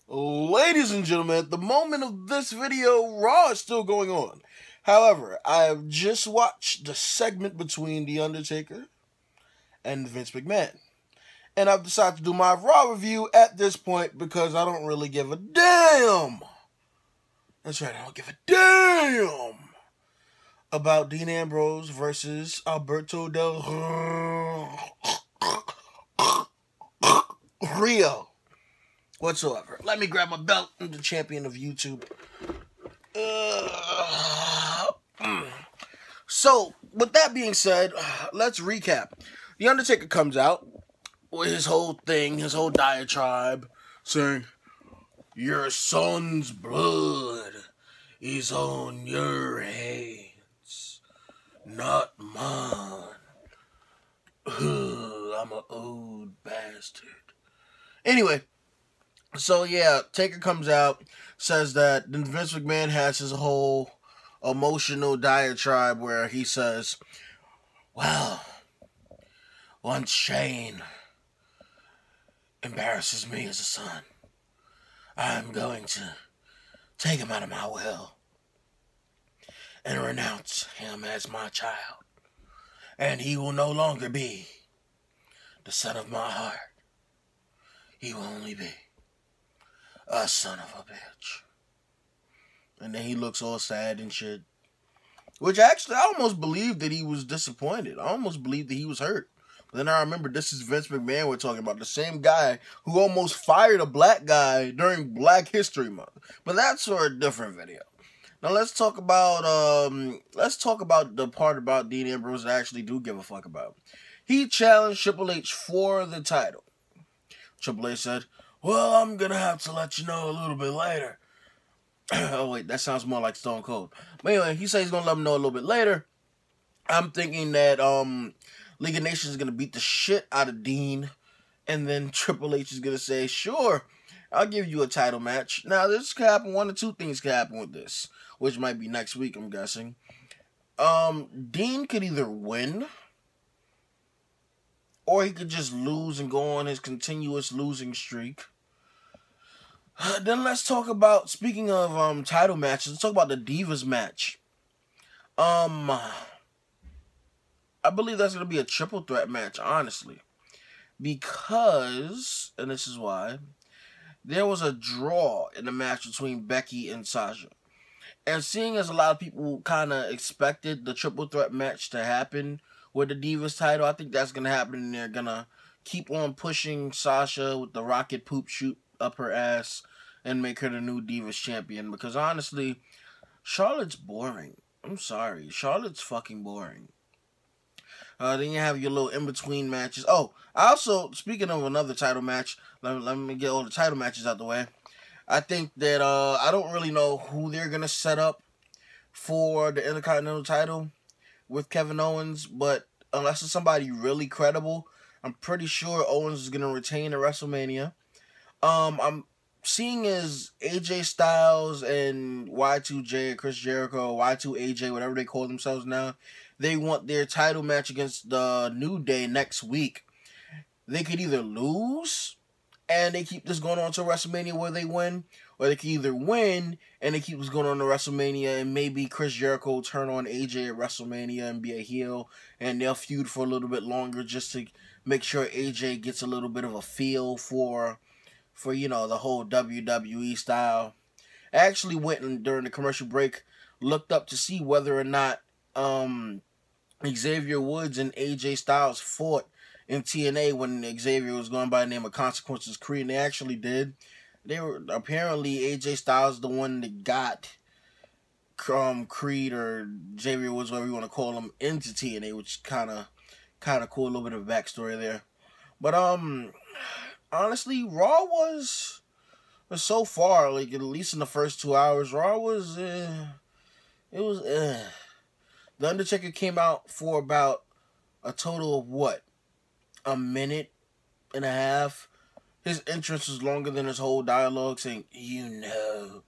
Ladies and gentlemen, at the moment of this video, Raw is still going on. However, I have just watched the segment between The Undertaker and Vince McMahon. And I've decided to do my Raw review at this point because I don't really give a damn. That's right, I don't give a damn about Dean Ambrose versus Alberto Del Rio whatsoever. Let me grab my belt. I'm the champion of YouTube. So, with that being said, let's recap. The Undertaker comes out with his whole thing, his whole diatribe, saying, "Your son's blood is on your hands, not mine. I'm an old bastard." Anyway, so yeah, Taker comes out, says that then Vince McMahon has his whole emotional diatribe where he says, "Well, once Shane embarrasses me as a son, I'm going to take him out of my will and renounce him as my child. And he will no longer be the son of my heart. He will only be a son of a bitch." And then he looks all sad and shit. Which actually, I almost believed that he was disappointed. I almost believed that he was hurt. But then I remember this is Vince McMahon we're talking about. The same guy who almost fired a black guy during Black History Month. But that's for a different video. Now let's talk about the part about Dean Ambrose I actually do give a fuck about. He challenged Triple H for the title. Triple H said, "Well, I'm gonna have to let you know a little bit later." Oh wait, that sounds more like Stone Cold. But anyway, he said he's gonna let him know a little bit later. I'm thinking that League of Nations is gonna beat the shit out of Dean, and then Triple H is gonna say, "Sure, I'll give you a title match." Now this could happen. One or two things could happen with this, which might be next week, I'm guessing. Dean could either win, or he could just lose and go on his continuous losing streak. Then let's talk about, speaking of title matches, let's talk about the Divas match. I believe that's going to be a triple threat match, honestly. Because, and this is why, there was a draw in the match between Becky and Sasha. And seeing as a lot of people kind of expected the triple threat match to happen with the Divas title, I think that's going to happen, and they're going to keep on pushing Sasha with the rocket poop shoot up her ass and make her the new Divas champion. Because honestly, Charlotte's boring. I'm sorry. Charlotte's fucking boring. Then you have your little in-between matches. Oh, also, speaking of another title match, let me get all the title matches out the way. I think that, I don't really know who they're going to set up for the Intercontinental title with Kevin Owens, but unless it's somebody really credible, I'm pretty sure Owens is going to retain at WrestleMania. I'm seeing as AJ Styles and Y2J, Chris Jericho, Y2AJ, whatever they call themselves now, they want their title match against the New Day next week. They could either lose and they keep this going on to WrestleMania where they win, or they could either win and they keep this going on to WrestleMania and maybe Chris Jericho will turn on AJ at WrestleMania and be a heel and they'll feud for a little bit longer just to make sure AJ gets a little bit of a feel for you know, the whole WWE style. I actually went and during the commercial break looked up to see whether or not Xavier Woods and AJ Styles fought in TNA when Xavier was going by the name of Consequences Creed, and they actually did. They were apparently AJ Styles the one that got Creed or Xavier Woods, whatever you want to call him, into TNA, which is kind of cool. A little bit of a backstory there, but honestly, Raw was so far, like at least in the first 2 hours, Raw was The Undertaker came out for about a total of what? A minute and a half. His entrance was longer than his whole dialogue, saying, you know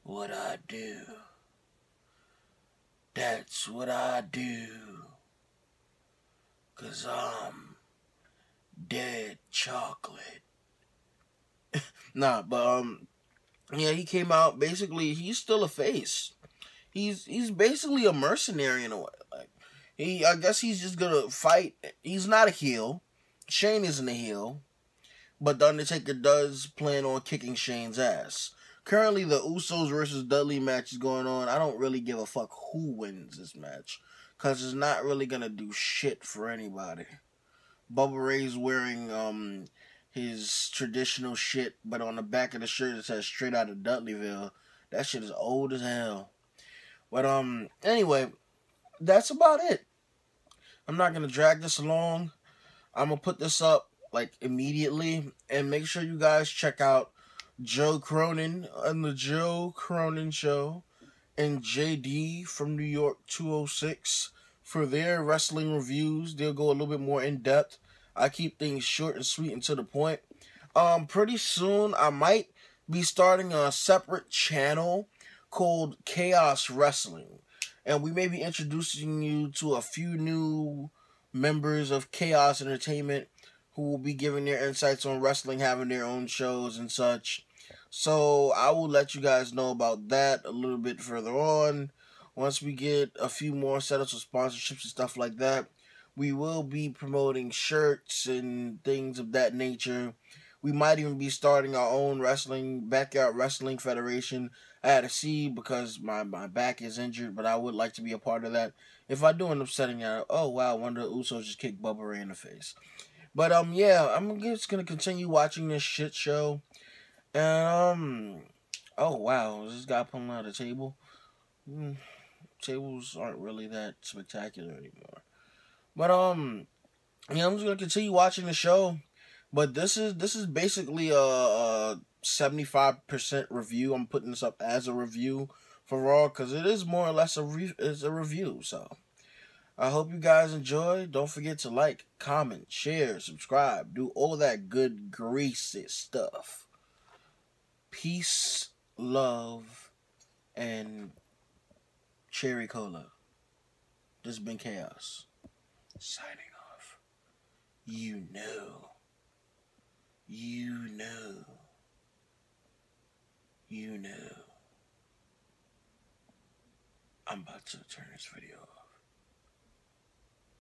what I do. That's what I do. 'Cause I'm dead chocolate. Nah, but yeah, he came out. Basically, he's still a face. He's basically a mercenary in a way. Like I guess he's just gonna fight. He's not a heel. Shane isn't a heel, but the Undertaker does plan on kicking Shane's ass. Currently, the Usos versus Dudley match is going on. I don't really give a fuck who wins this match, cause it's not really gonna do shit for anybody. Bubba Ray's wearing his traditional shit, but on the back of the shirt it says "Straight Out of Dudleyville." That shit is old as hell. But anyway, that's about it. I'm not gonna drag this along. I'm gonna put this up like immediately, and make sure you guys check out Joe Cronin on the Joe Cronin Show and JD from New York 206 for their wrestling reviews. They'll go a little bit more in depth. I keep things short and sweet and to the point. Pretty soon I might be starting a separate channel called Chaos Wrestling, and we may be introducing you to a few new members of Chaos Entertainment who will be giving their insights on wrestling, having their own shows and such. So I will let you guys know about that a little bit further on. Once we get a few more setups of sponsorships and stuff like that, we will be promoting shirts and things of that nature. We might even be starting our own backyard wrestling federation. I had to see because my back is injured, but I would like to be a part of that. If I do end up setting that up, oh wow, one of the Usos just kicked Bubba Ray in the face. But yeah, I'm just gonna continue watching this shit show. And oh wow, is this guy pulling out a table? Tables aren't really that spectacular anymore. But yeah, I'm just gonna continue watching the show. But this is basically a 75% review. I'm putting this up as a review for Raw because it is more or less a review. So I hope you guys enjoy. Don't forget to like, comment, share, subscribe, do all that good greasy stuff. Peace, love, and cherry cola. This has been Chaos. Signing off. You know. I'm about to turn this video off.